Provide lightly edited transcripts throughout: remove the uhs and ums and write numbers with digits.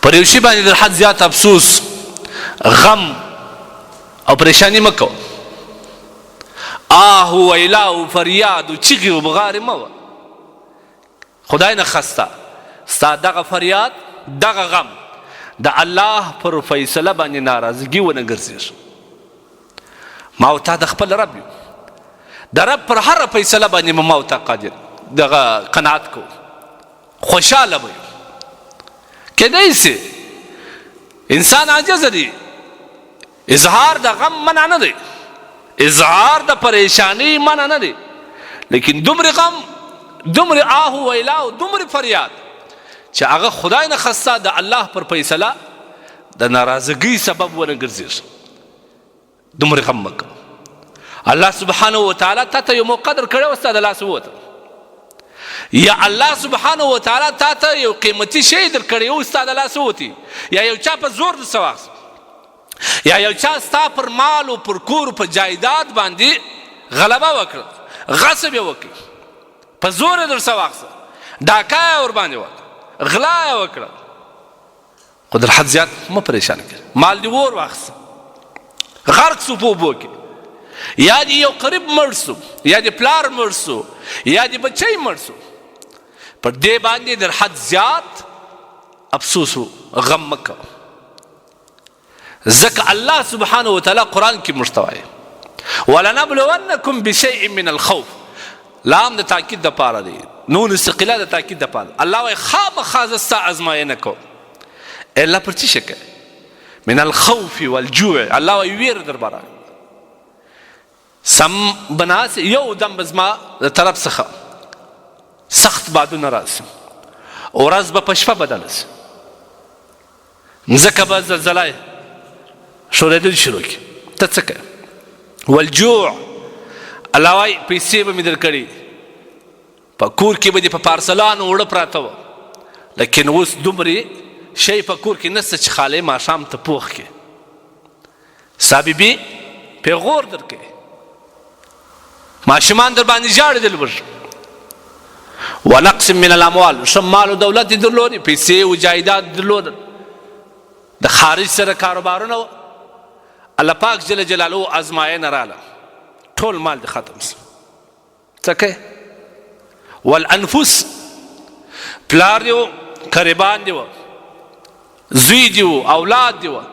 پر یو شي باندې در حد زیات افسوس غم او پریشانی مکو آه ویلا او فریاد او چیغې او بغارې مه وه خدای نه خسته ستا دغه فریاد دغه غم د الله پر فیصله باندې ناراضګي ونه ګرځېږي ما او تا د خپل رب یو د رب پر هره فیصله باندې ما او تا قادر دغه قناعت کو خوشحاله به یو کیدای سي انسان عاجز دی اظهار د غم منع نه دی اظهار د پریشانی منع نه دی لیکن دومره غم دومره آه ویلا او دومره فریاد چې هغه خدای نه خسته د الله پر فیصله د ناراضګۍ سبب ونه ګرځېږي دومره غم مکه الله سبحانه وتعالی تا ته یو مقدر کړی و ستا د لاسه ووته یا الله سبحانه وتعالی تا ته یو قیمتي شی در کړی و ستا د لاسه ووتي یا یو چا په زور درڅه واخیست یا یو چا ستا پر مال او پر کور په جایداد باندې غلبه وکړه غصب یې وکړي په زور یې درڅه واخیسته ډاکه یې ورباندې وکړه غلا یې وکړه خو در حد زیات مه پریشان کړه مال دې ور واخیسته غرق سو په اوبو کې یا دې یو قریب مړ سو یا دې پلار مړ سو یا دې بچی مړ سو پر دې باندې در حد زیات افسوس و غم مه کوه ځکه الله سبحانه وتعالی قرآن کې موږ ته وایي ولنبلونکم بشیء من الخوف لام د تاکید دپاره دی نون ثقیله د تاکید دپاره الله وایي خامخا زه ستا ازماینه کوم الله پر څه شی کوي من الخوف والجوع الله وایي ویره در باره سم بناس یو دم به زما د طرف څخه سخت بادونه راسي ورځ به په شپه بدله سي مځکه به زلزله شورېدل شروع کړي ته څه کوې والجوع الله وایي پیسې به مې در کړي په کور کې به دې په پارسلانو اوړه پراته وه لیکن اوس دومرې شی په کور کې نشته چې خالی ماښام ته پوخ کړي ستا بیبي پیغور در کوي ماشومان در باندې ژاړي دلبر ونقص من الاموال ښه مال و دولت یې درلودې پیسې و جایداد درلوده د خارج سره کاروبارونه وه الله پاک جل جلاله ازماینه راله ټول مال دې ختم سو څه کوې والانفس پلار دې و قریبان دې وه زوی دې و اولاد دې وه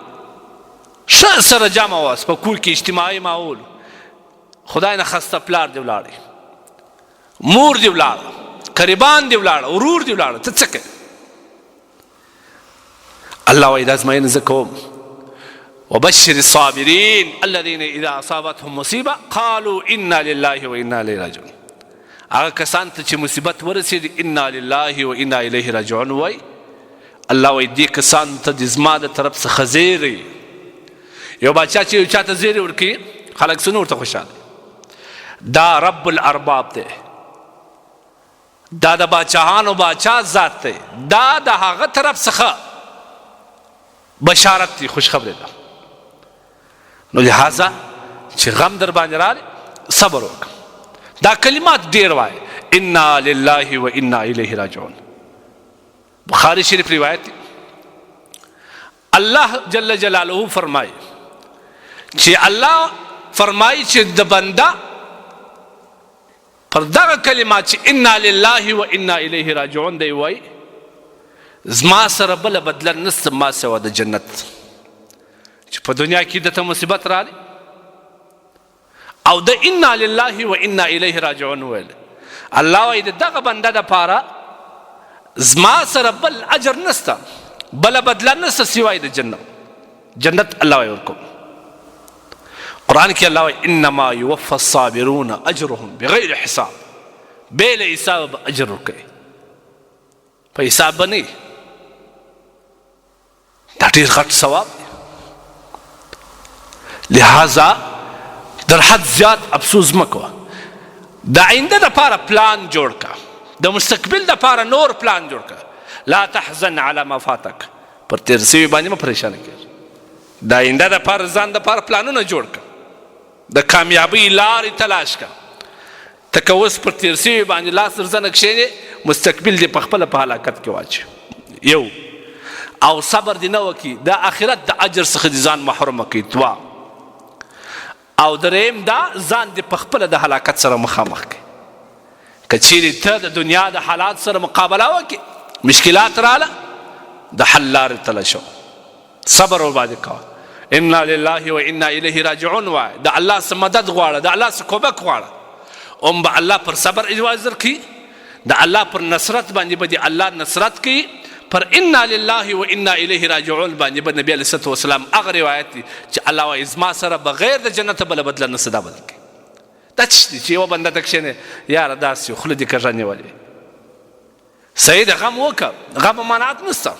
ښه سره جمع واست په کور کې اجتماعي ماحول خدای نه خسته پلار دې ولاړې مور دې ولاړه قریبان دې ولاړه ورور دې ولاړه ته څه کوې الله وایي دا ازماینه زه کوم وبشر الصابرين الذين اذا اصابتهم مصيبه قالوا انا لله وانا اليه راجعون هغه کسان ته چې مصیبت ورسېږي انا لله وانا الیه راجعون وایي الله وایي دې کسانو ته د زما د طرف څخه زیری یو باچا چې یو چا ته زیری ورکوي خلک څه نور ته خوشحاله دا رب الارباب دی دا د باچاهانو باچا ذات دی دا د هغه طرف څخه بشارت دی خوشخبری ده نو لہذا چې غم در باندې راغلی صبر وکړه دا کلمات ډیر وایي انا لله و انا الیه راجعون بخاری شریف روایت دی الله جل جلاله فرمایي چې الله فرمایي چې د بنده پر دغه کلمات چې انا لله و انا الیه راجعون دی وایي زما سره بله بدله نسته ما سوا د جنت چې په دنیا کې دته مصیبت راغلی او د انا لله و انا الیه راجعون ویل الله وایي د دغه بنده دپاره زما سره بل اجر نسته بله بدله نسته سوای د جنت الله وایي ورکوم قرآن کې الله وایي انما یوفى الصابرون اجرهم بغیر حساب بې له حساب اجر ورکوي په حساب به نه دا ډېر غټ ثواب دی لہذا در حد زیات افسوس مه کوه د آینده دپاره پلان جوړ کړه د مستقبل دپاره نور پلان جوړ کړه لا تحزن على ما فاتک پر تیر سوي باندې مه پریشانه کېږه د آینده دپاره ځان دپاره پلانونه جوړ کړه د کامیابۍ لارې تلاش کړه ته که اوس پر تیر سوي باندې لاس در زنه کښېنې مستقبل دې په خپله په هلاکت کې واچوي یو او صبر دې نه وکړي د آخرت د اجر څخه دې ځان محرومه کړي دوه او دریم دا ځان دې په خپله د هلاکت سره مخامخ کړي که چیرې ته د دنیا د حالات سره مقابله وکړي مشکلات راله د حل لارې تله شو صبر ورباندې کوه انا لله و انا الیه راجعون وایه د الله څخه مدد غواړه د الله څخه کومک غواړه به الله پر صبر اجواز درکړي د الله پر نصرت باندې به دې الله نصرت کوي پر انا لله و انا الیه راجعون باندې به نبی علیه الصلوة والسلام هغه روایت دی چې الله وایي زما سره بغیر د جنت بله بدله نه څه دا بدل کوي دا څه دي چې یوه بنده ته کښېنې یاره داسې خوله دې کږه نیولې صحیح د غم وکړه غم ممانعت نشته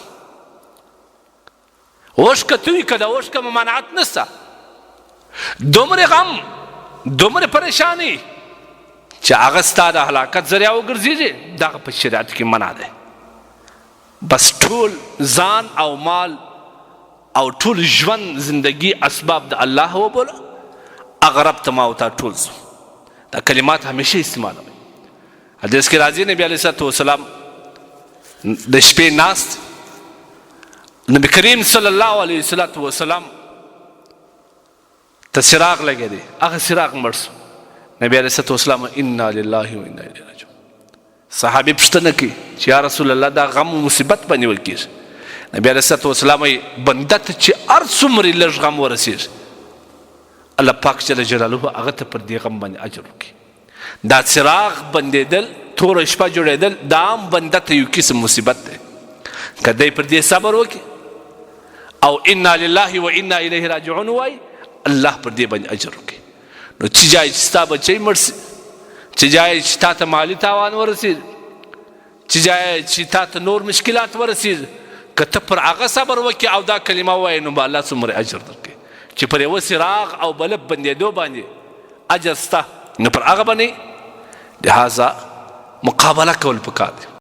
اوښکه توی که د اوښکه ممانعت نشته دومره غم دومره پریشانی چې هغه ستا د هلاکت ذریعه وګرځېږي دغه په شریعت کې منع دی بس ټول ځان او مال او ټول ژوند زندگی اسباب د الله وبوله هغه رب ته ما او تا ټول ځو دا کلمات همیشه استعمالوي حدیث کې راځي نبی علیه الصلوة والسلام د شپې ناست نبی کریم صلی الله علیه وسلم ته څراغ لګېدی هغه څراغ مړ سو نبی علیه الصلوة والسلام انا لله و انا الیه راجعون صحابي پوښتنه کوي چې یا رسول الله دا غم و مصیبت باندې ول کېږي نبی علیه الصلوة والسلام وایي بنده ته چې هر څومره لږ غم ورسېږي الله پاک جل جلاله هغه ته پر دې غم باندې اجر وکړي دا څراغ بندېدل توره شپه جوړېدل دا هم بنده ته یو قسم مصیبت دی که دی پر دې صبر وکړي او انا لله و انا الیه راجعون وایي الله پر دې باندې اجر وکړي نو چې جای چې ستا بچی مړ سي چې جای چې تا ته مالي تاوان ورسېږي چې جای چې تا ته نور مشکلات ورسېږي که ته پر هغه صبر وکړي او دا کلمه ووایې نو به الله څومره اجر درکوي چې پر یوه څراغ او بلب بندېدو باندې اجر سته نو پر هغه باندې لهذا مقابله کول پکار دی